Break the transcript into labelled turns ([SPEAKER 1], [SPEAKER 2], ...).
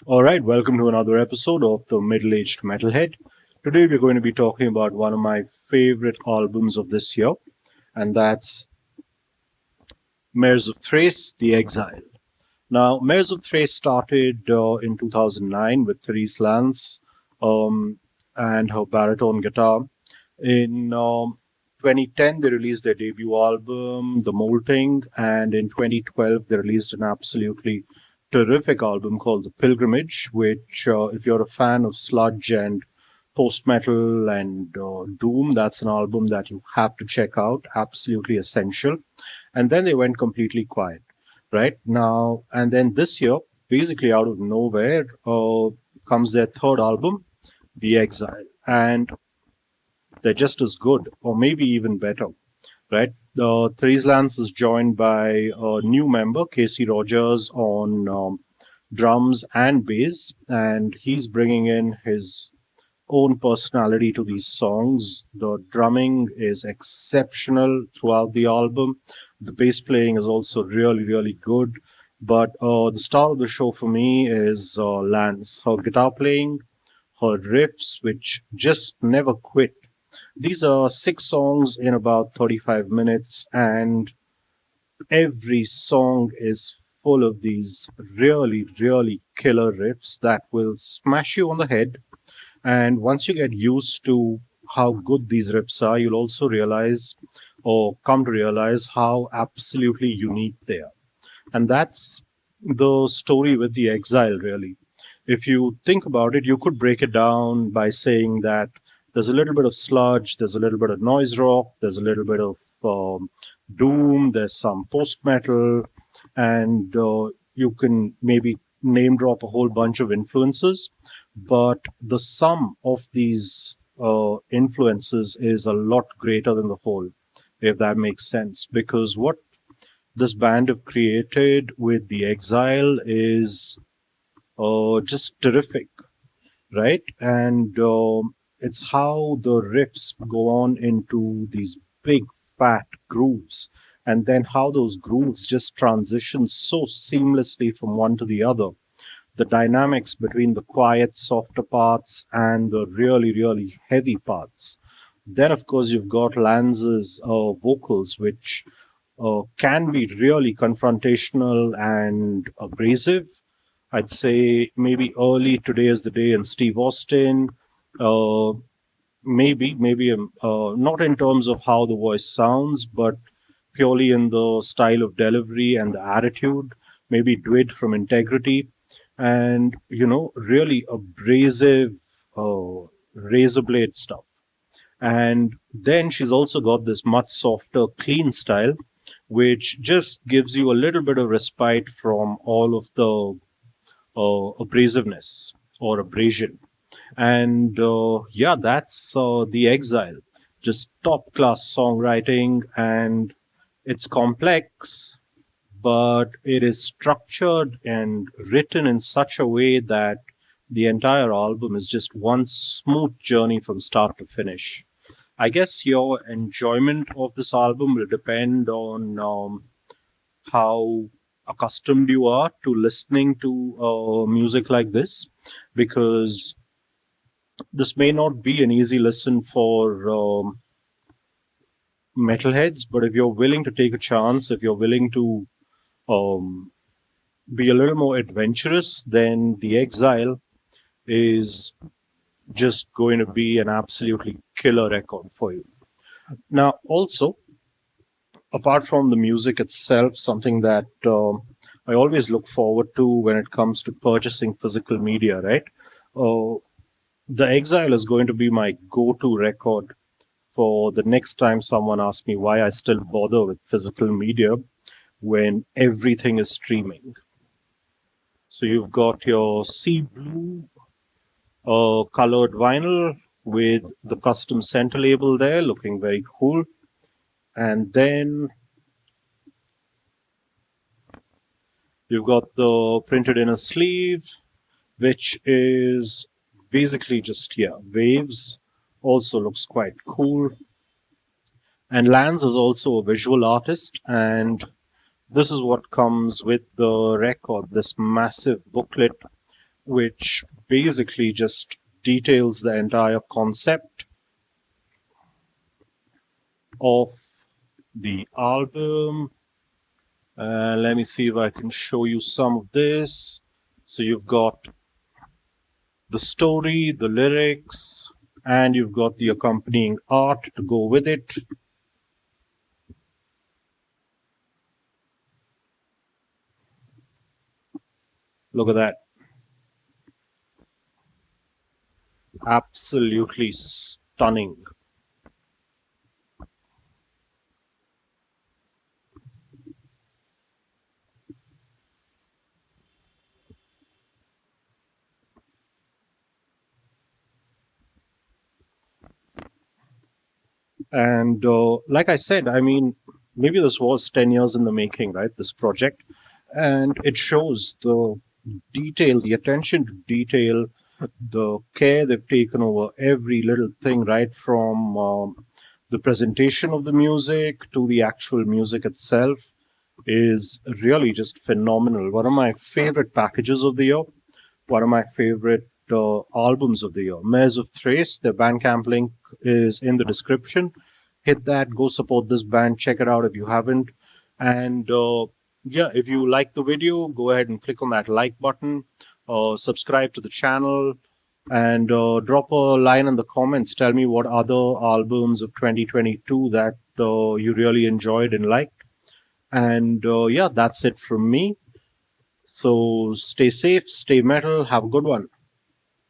[SPEAKER 1] Alright, welcome to another episode of The Middle Aged Metalhead. Today we're going to be talking about one of my favorite albums of this year, and that's Mares of Thrace, The Exile. Now, Mares of Thrace started in 2009 with Therese Lance um, and her baritone guitar. In 2010, they released their debut album, The Molting, and in 2012, they released an absolutely terrific album called The Pilgrimage, which, if you're a fan of sludge and post metal and doom, that's an album that you have to check out. Absolutely essential. And then they went completely quiet, right? Now, and then this year, basically out of nowhere, comes their third album, The Exile. And they're just as good, or maybe even better, right? Therese Lance is joined by a new member, Casey Rogers, on drums and bass, and he's bringing in his own personality to these songs. The drumming is exceptional throughout the album. The bass playing is also really, really good. But the star of the show for me is Lance. Her guitar playing, her riffs, which just never quit. These are six songs in about 35 minutes, and every song is full of these really, really killer riffs that will smash you on the head. And once you get used to how good these riffs are, you'll also realize or come to realize how absolutely unique they are. And that's the story with the Exile, really. If you think about it, you could break it down by saying that there's a little bit of sludge, there's a little bit of noise rock, there's a little bit of doom, there's some post metal, and you can maybe name drop a whole bunch of influences. But the sum of these influences is a lot greater than the whole, if that makes sense. Because what this band have created with the Exile is just terrific, right? And it's how the riffs go on into these big fat grooves, and then how those grooves just transition so seamlessly from one to the other. The dynamics between the quiet, softer parts and the really, really heavy parts. Then, of course, you've got Lanz's vocals, which can be really confrontational and abrasive. I'd say maybe early Today is the Day and Steve Austin. Uh, maybe not in terms of how the voice sounds, but purely in the style of delivery and the attitude. Maybe Dwid from Integrity, and really abrasive, razor blade stuff. And then she's also got this much softer, clean style, which just gives you a little bit of respite from all of the abrasiveness or abrasion. And yeah, that's The Exile. Just top class songwriting, and it's complex, but it is structured and written in such a way that the entire album is just one smooth journey from start to finish. I guess your enjoyment of this album will depend on how accustomed you are to listening to music like this, because this may not be an easy listen for metalheads, but if you're willing to take a chance, if you're willing to um, be a little more adventurous, then The Exile is just going to be an absolutely killer record for you. Now, also, apart from the music itself, something that I always look forward to when it comes to purchasing physical media, right? Uh, the Exile is going to be my go to record for the next time someone asks me why I still bother with physical media when everything is streaming. So you've got your sea blue colored vinyl with the custom center label there, looking very cool. And then you've got the printed inner sleeve, which is basically just, yeah, waves. Also looks quite cool. And Lance is also a visual artist, and this is what comes with the record, this massive booklet which basically just details the entire concept of the album. Let me see if I can show you some of this. So you've got the story, the lyrics, and you've got the accompanying art to go with it. Look at that. Absolutely stunning. And like I said, I mean, maybe this was 10 years in the making, right? This project. And it shows the detail, the attention to detail, the care they've taken over every little thing, right from the presentation of the music to the actual music itself, is really just phenomenal. One of my favorite packages of the year, one of my favorite albums of the year. Mares of Thrace, their Bandcamp link is in the description. Hit that, go support this band, check it out if you haven't. And yeah, if you like the video, go ahead and click on that like button, subscribe to the channel, and drop a line in the comments. Tell me what other albums of 2022 that you really enjoyed and liked. And yeah, that's it from me. So stay safe, stay metal, have a good one.